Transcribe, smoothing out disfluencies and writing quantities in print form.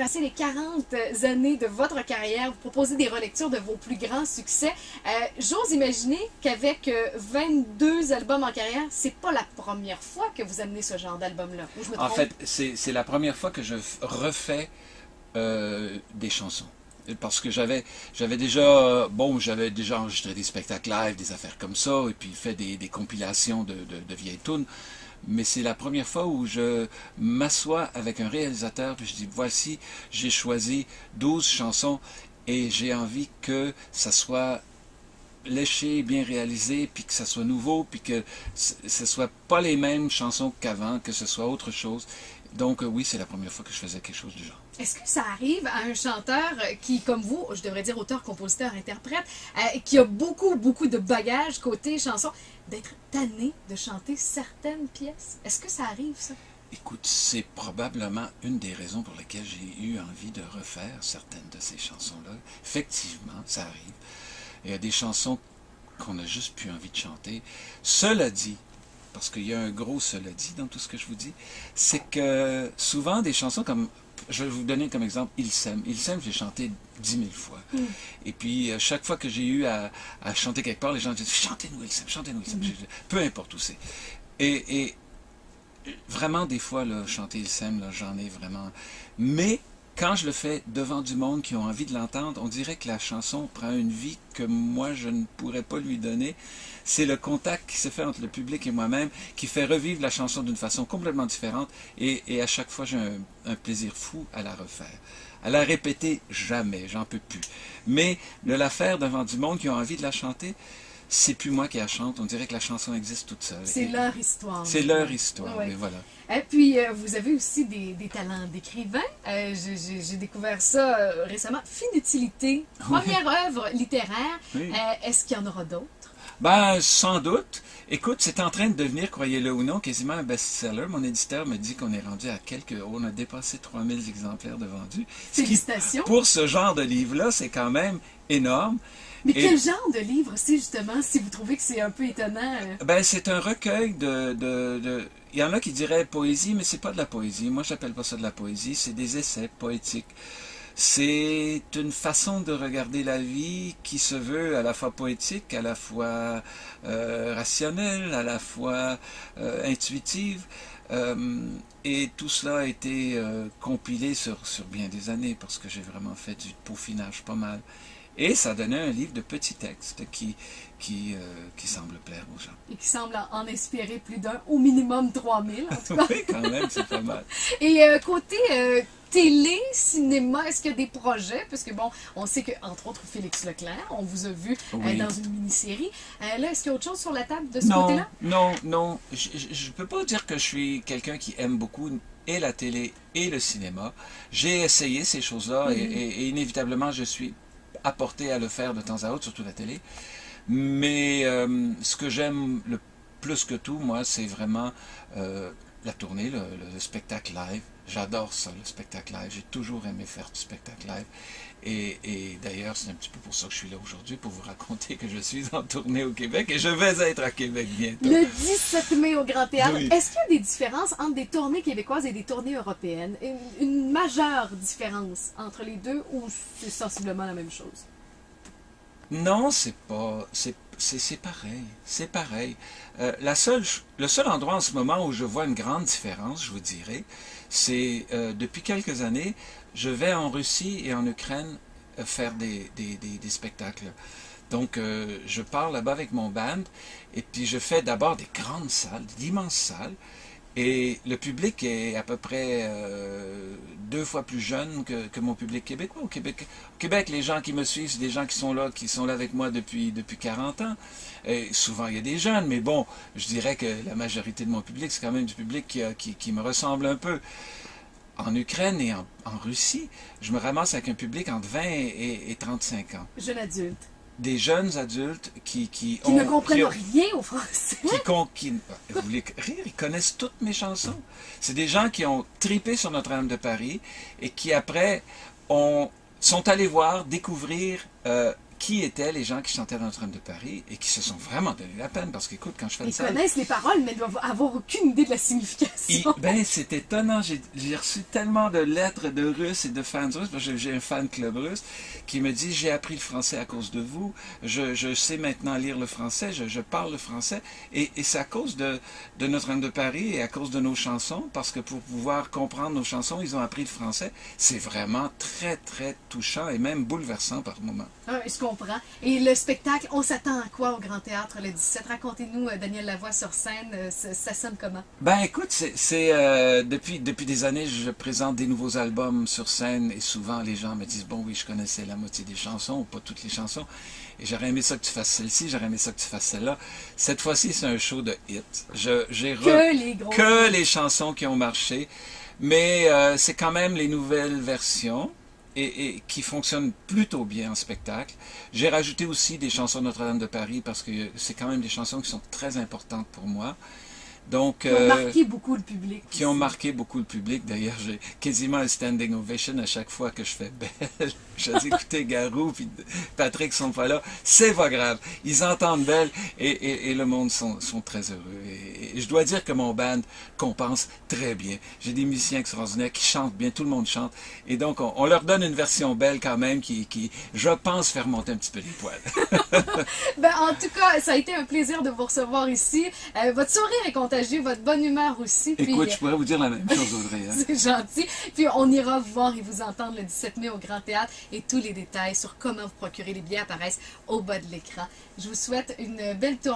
retracer les 40 années de votre carrière, vous proposez des relectures de vos plus grands succès. J'ose imaginer qu'avec 22 albums en carrière, c'est pas la première fois que vous amenez ce genre d'album-là. Ou je me trompe? En fait, c'est la première fois que je refais des chansons. Parce que j'avais déjà, bon, j'avais déjà enregistré des spectacles live, des affaires comme ça, et puis fait des compilations de vieilles tunes. Mais c'est la première fois où je m'assois avec un réalisateur, puis je dis, voici, j'ai choisi 12 chansons, et j'ai envie que ça soit léché, bien réalisé, puis que ça soit nouveau, puis que ce soit pas les mêmes chansons qu'avant, que ce soit autre chose. Donc oui, c'est la première fois que je faisais quelque chose du genre. Est-ce que ça arrive à un chanteur qui, comme vous, je devrais dire auteur, compositeur, interprète, qui a beaucoup de bagages côté chanson, d'être tanné de chanter certaines pièces? Est-ce que ça arrive, ça? Écoute, c'est probablement une des raisons pour lesquelles j'ai eu envie de refaire certaines de ces chansons-là. Effectivement, ça arrive. Il y a des chansons qu'on a juste plus envie de chanter. Cela dit, parce qu'il y a un gros cela dit dans tout ce que je vous dis, c'est que souvent des chansons comme, je vais vous donner comme exemple Il s'aime. Il s'aime, j'ai chanté 10 000 fois. Et puis, chaque fois que j'ai eu à chanter quelque part, les gens disent, chantez-nous Il s'aime, chantez-nous Il s'aime. Peu importe où c'est. Et vraiment, des fois, là, chanter Il s'aime, j'en ai vraiment. Mais quand je le fais devant du monde qui ont envie de l'entendre, on dirait que la chanson prend une vie que moi, je ne pourrais pas lui donner. C'est le contact qui se fait entre le public et moi-même qui fait revivre la chanson d'une façon complètement différente. Et à chaque fois, j'ai un plaisir fou à la refaire. À la répéter, jamais, j'en peux plus. Mais de la faire devant du monde qui ont envie de la chanter, c'est plus moi qui la chante, on dirait que la chanson existe toute seule. C'est leur histoire. C'est leur histoire, ouais. Et voilà. Et puis, vous avez aussi des talents d'écrivain. J'ai découvert ça récemment. Finutilité, première œuvre littéraire. Oui. Est-ce qu'il y en aura d'autres? Ben, sans doute. Écoute, c'est en train de devenir, croyez-le ou non, quasiment un best-seller. Mon éditeur me dit qu'on est rendu à on a dépassé 3000 exemplaires de vendus. Félicitations. Pour ce genre de livre-là, c'est quand même énorme. Mais quel genre de livre c'est justement, si vous trouvez que c'est un peu étonnant? Ben, c'est un recueil Il y en a qui diraient poésie, mais c'est pas de la poésie. Moi, j'appelle pas ça de la poésie, c'est des essais poétiques. C'est une façon de regarder la vie qui se veut à la fois poétique, à la fois rationnelle, à la fois intuitive. Et tout cela a été compilé sur bien des années, parce que j'ai vraiment fait du peaufinage pas mal. Et ça donnait un livre de petits textes qui semble plaire aux gens. Et qui semble en inspirer plus d'un, au minimum 3000 en tout cas. Oui, quand même, c'est pas mal. Et côté télé, cinéma, est-ce qu'il y a des projets? Parce que bon, on sait que, entre autres, Félix Leclerc, on vous a vu dans une mini-série. Là, est-ce qu'il y a autre chose sur la table de ce côté-là? Non. Je peux pas dire que je suis quelqu'un qui aime beaucoup et la télé et le cinéma. J'ai essayé ces choses-là et inévitablement, je suis apporté à le faire de temps à autre, surtout la télé. Mais ce que j'aime le plus que tout, moi, c'est vraiment la tournée, le spectacle live. J'adore ça, le spectacle live. J'ai toujours aimé faire du spectacle live. Et d'ailleurs, c'est un petit peu pour ça que je suis là aujourd'hui, pour vous raconter que je suis en tournée au Québec et je vais être à Québec bientôt. Le 17 mai au Grand Théâtre. Oui. Est-ce qu'il y a des différences entre des tournées québécoises et des tournées européennes? Une majeure différence entre les deux ou c'est sensiblement la même chose? Non, c'est pas... C'est pareil. C'est pareil. Le seul endroit en ce moment où je vois une grande différence, je vous dirais, c'est depuis quelques années, je vais en Russie et en Ukraine faire des spectacles. Donc, je pars là-bas avec mon band et puis je fais d'abord des grandes salles, d'immenses salles. Et le public est à peu près 2 fois plus jeune que mon public québécois. Au Québec, les gens qui me suivent, c'est des gens qui sont là avec moi depuis 40 ans. Et souvent, il y a des jeunes, mais bon, je dirais que la majorité de mon public, c'est quand même du public qui me ressemble un peu. En Ukraine et en Russie, je me ramasse avec un public entre 20 et 35 ans. Jeune adulte. Des jeunes adultes qui ne comprennent rien au français. Vous voulez rire, ils connaissent toutes mes chansons. C'est des gens qui ont tripé sur Notre-Dame de Paris et qui après sont allés voir, découvrir qui étaient les gens qui chantaient à Notre-Dame de Paris et qui se sont vraiment donné la peine. Parce qu'écoute, quand je fais une Ils salle... connaissent les paroles, mais ils doivent avoir aucune idée de la signification. Ben, c'est étonnant. J'ai reçu tellement de lettres de Russes et de fans russes, parce que j'ai un fan club russe, qui me dit, j'ai appris le français à cause de vous, je sais maintenant lire le français, je parle le français, et c'est à cause de Notre-Dame de Paris et à cause de nos chansons, parce que pour pouvoir comprendre nos chansons, ils ont appris le français. C'est vraiment très, très touchant et même bouleversant par moments. Ah, je comprends. Et le spectacle, on s'attend à quoi au Grand Théâtre le 17? Racontez-nous, Daniel Lavoie sur scène, ça sonne comment? Ben écoute, depuis des années, je présente des nouveaux albums sur scène et souvent les gens me disent, bon oui, je connaissais la moitié des chansons, ou pas toutes les chansons, et j'aurais aimé ça que tu fasses celle-ci, j'aurais aimé ça que tu fasses celle-là. Cette fois-ci, c'est un show de hits. Que les chansons qui ont marché, mais c'est quand même les nouvelles versions. Et qui fonctionnent plutôt bien en spectacle. J'ai rajouté aussi des chansons de Notre-Dame de Paris parce que c'est quand même des chansons qui sont très importantes pour moi. Donc, qui ont marqué beaucoup le public. Qui ont marqué beaucoup le public. D'ailleurs, j'ai quasiment un standing ovation à chaque fois que je fais Belle. Je dis, écoutez, Garou puis Patrick sont pas là. C'est pas grave. Ils entendent Belle et le monde sont très heureux. Et je dois dire que mon band compense très bien. J'ai des musiciens extraordinaires qui chantent bien. Tout le monde chante. Et donc, on leur donne une version Belle quand même qui, je pense, faire monter un petit peu les poils. Ben, en tout cas, ça a été un plaisir de vous recevoir ici. Votre sourire est contagieux, votre bonne humeur aussi. Écoute, puis, je pourrais vous dire la même chose, Audrey. Hein? C'est gentil. Puis on ira vous voir et vous entendre le 17 mai au Grand Théâtre et tous les détails sur comment vous procurer les billets apparaissent au bas de l'écran. Je vous souhaite une belle tournée.